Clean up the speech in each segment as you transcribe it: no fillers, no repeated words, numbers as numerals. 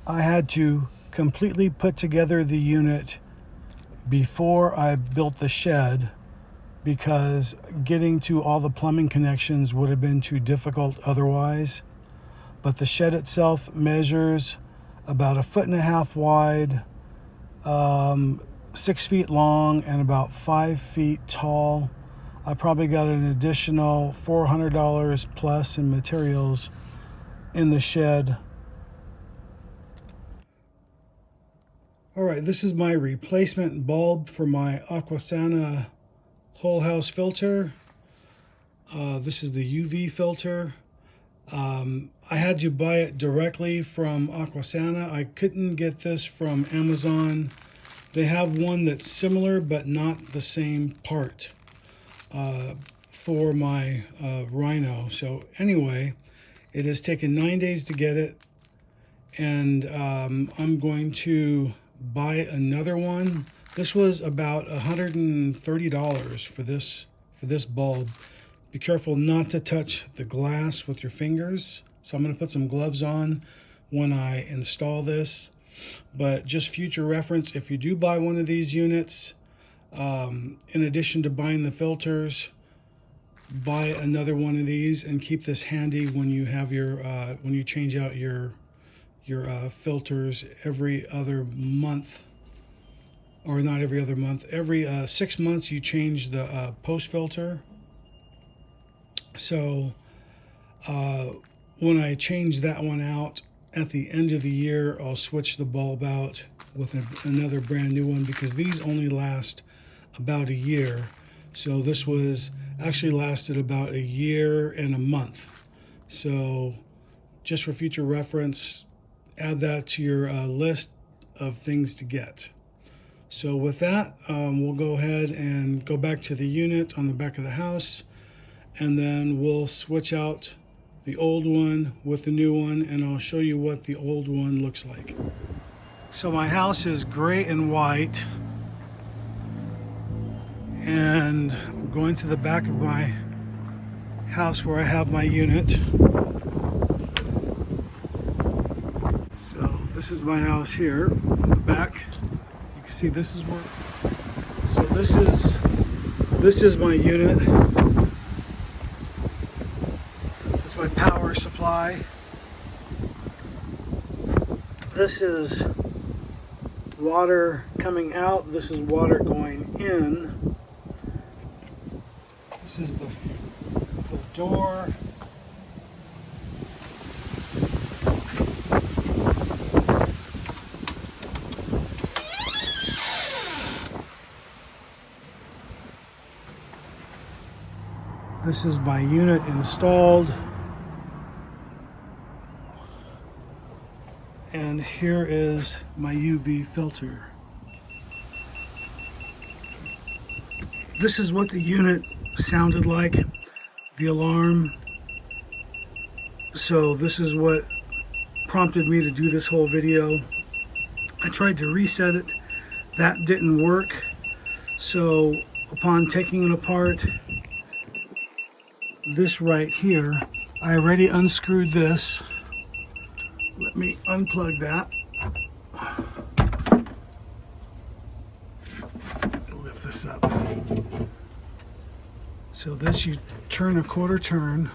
I had to completely put together the unit before I built the shed because getting to all the plumbing connections would have been too difficult otherwise. But the shed itself measures about 1.5 feet wide, 6 feet long, and about 5 feet tall. I probably got an additional $400 plus in materials in the shed. All right, this is my replacement bulb for my Aquasana whole house filter. This is the UV filter. I had to buy it directly from Aquasana. I couldn't get this from Amazon. They have one that's similar but not the same part for my Rhino. So anyway, it has taken 9 days to get it, and I'm going to buy another one. This was about $130 for this bulb. Be careful not to touch the glass with your fingers. So I'm going to put some gloves on when I install this. But just future reference, if you do buy one of these units, in addition to buying the filters, buy another one of these and keep this handy when you have your when you change out your filters every other month, or not every other month, every 6 months you change the post filter. So when I change that one out at the end of the year, I'll switch the bulb out with another brand new one, because these only last about a year. So this was actually lasted about a year and a month. So just for future reference, add that to your list of things to get. So with that, we'll go ahead and go back to the unit on the back of the house, and then we'll switch out the old one with the new one, and I'll show you what the old one looks like. So my house is gray and white, and I'm going to the back of my house where I have my unit. This is my house here on the back. You can see this is where. So this is my unit. That's my power supply. This is water coming out. This is water going in. This is the door. This is my unit installed, and here is my UV filter. This is what the unit sounded like, the alarm. So this is what prompted me to do this whole video. I tried to reset it. That didn't work. So upon taking it apart, this right here, I already unscrewed this. Let me unplug that. Lift this up. So this, you turn a quarter turn.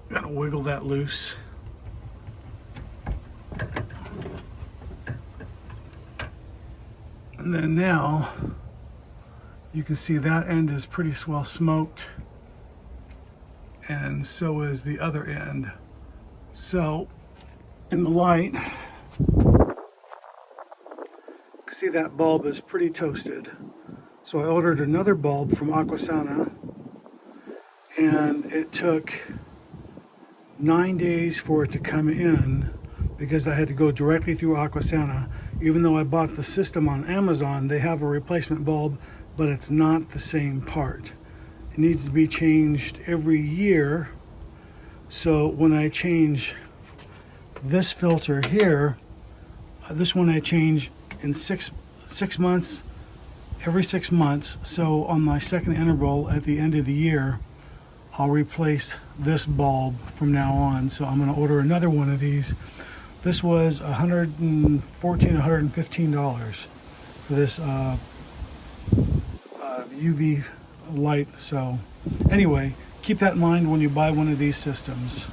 Gotta wiggle that loose. And then now, you can see that end is pretty well smoked, and so is the other end. So in the light, you can see that bulb is pretty toasted. So I ordered another bulb from Aquasana, and it took 9 days for it to come in because I had to go directly through Aquasana. Even though I bought the system on Amazon, they have a replacement bulb, but it's not the same part. It needs to be changed every year. So when I change this filter here, this one I change in six months, every 6 months. So on my second interval at the end of the year, I'll replace this bulb from now on. So I'm going to order another one of these. This was $114, $115 for this UV light. So anyway, keep that in mind when you buy one of these systems.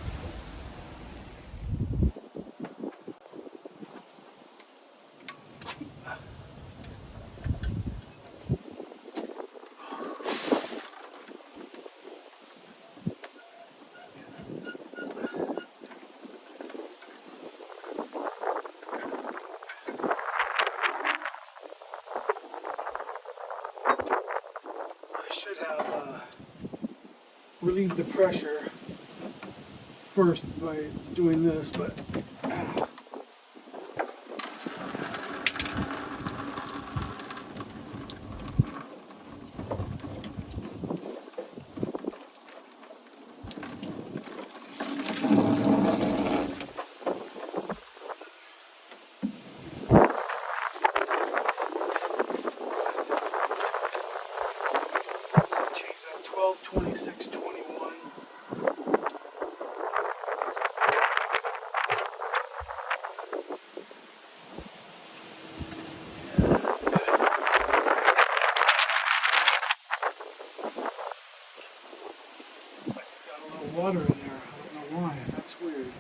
I should have relieved the pressure first by doing this, but change that 12, 26, 21. Looks like it's got a little water in there. I don't know why. That's weird.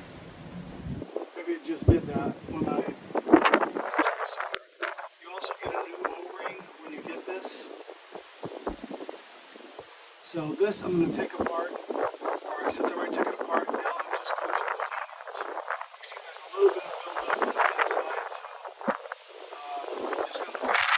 Maybe it just did that when I. You also get a new O-ring when you get this. So this I'm going to take apart, or since I already took it apart, now I'm just going to clean it. You see there's a little bit of buildup on the inside, so I'm just going to clean it.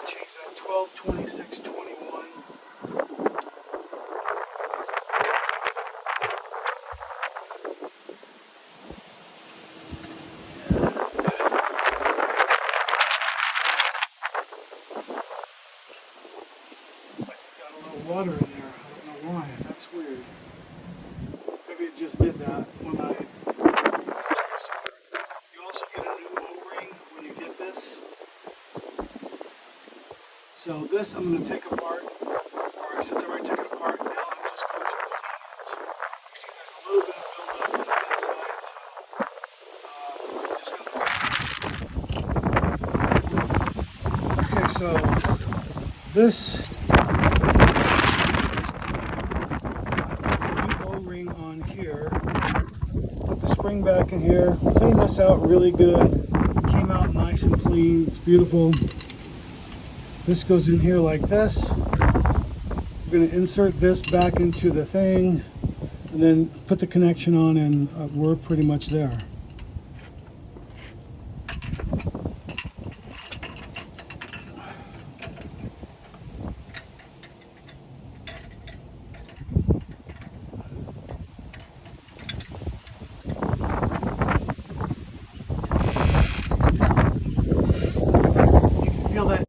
Change that 12, 26, 21. Looks like it's got a little water in there. I don't know why. That's weird. Maybe it just did that when I. You also get a new O-ring when you get this. So this I'm going to take apart, or since I already took it apart, now I'm just going to clean it. You see there's a little bit of buildup on the inside, so I'm just going to clean it. Okay, so this new O-ring on here, put the spring back in here, clean this out really good, came out nice and clean, it's beautiful. This goes in here like this. We're going to insert this back into the thing and then put the connection on, and we're pretty much there. You can feel that.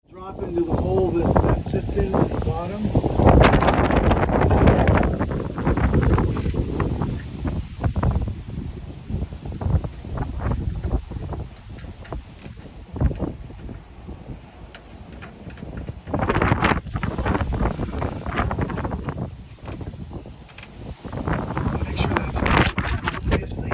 Drop into the hole that sits in at the bottom. Make sure that's done, obviously.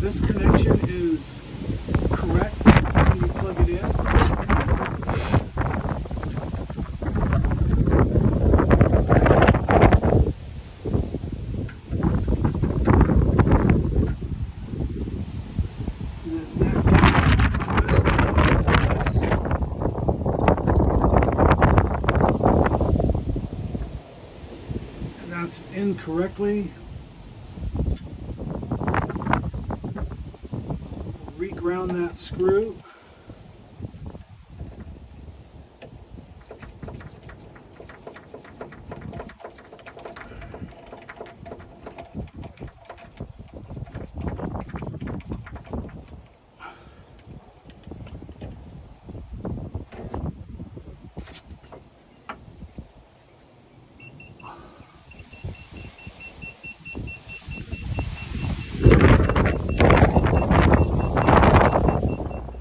This connection is correct when you plug it in. And that's in correctly. ground that screw.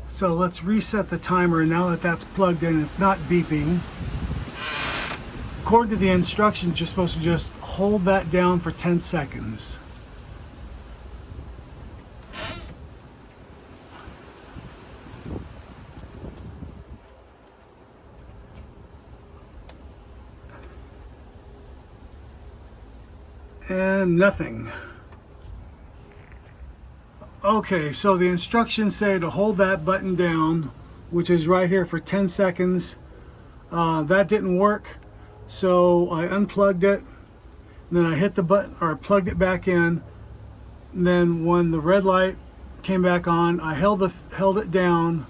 So let's reset the timer. Now that that's plugged in, it's not beeping. According to the instructions, you're supposed to just hold that down for 10 seconds. And nothing. Okay, so the instructions say to hold that button down, which is right here, for 10 seconds. That didn't work, so I unplugged it. Then I hit the button, or plugged it back in. And then when the red light came back on, I held it down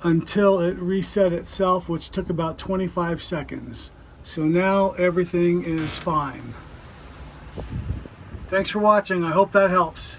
until it reset itself, which took about 25 seconds. So now everything is fine. Thanks for watching. I hope that helps.